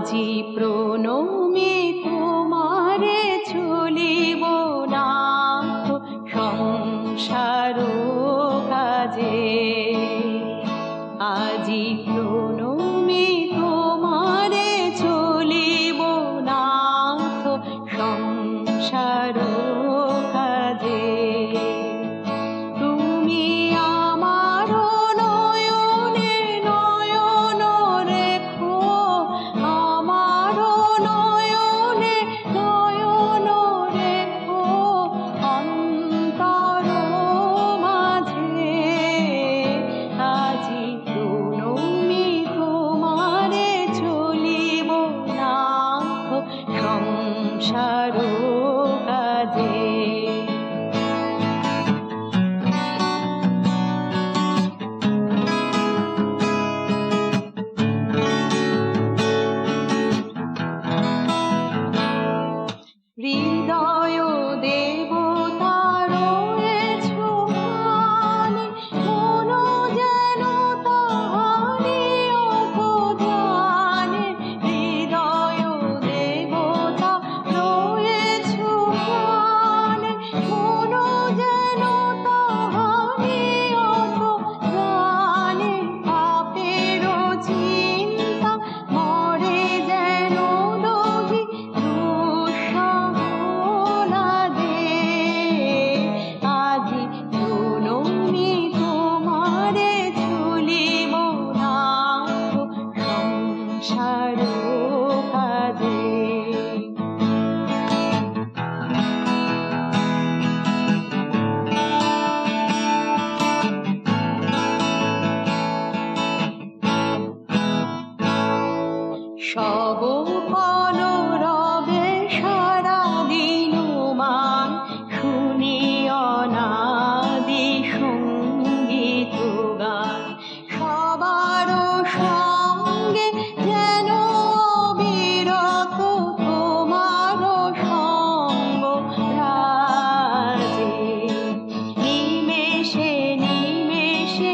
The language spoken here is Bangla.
আজি প্রণমে তোমারে চলিব নাথ সংসার কাজে। আজি প্রণমে তোমারে চলিব নাথ সংসার কাজে। তুমি আমার নয়নে নয়ন রেখো, আমার নয়নে নয়ন রেখো অন্তর মাঝে। আজি প্রণমে তোমারে চলিব নাথ সংসার কাজে। হৃদয় দেবতা রয়েছ মানে, মন যেন তাহারি অবদানে। হৃদয় দেবতা রয়েছ মানে, মন যেন তাহারি অবদানে। পাপের চিন্তা মরে যেন দহি আজি প্রণমে তোমারে চলিব নাথ সংসার কাজে। সব কলরবে সারা দিন মান শুনি অনাদি সঙ্গীত গান। সবার সঙ্গে যেন অবিরত তোমার সঙ্গ রাজে। নিমেষে নিমেষে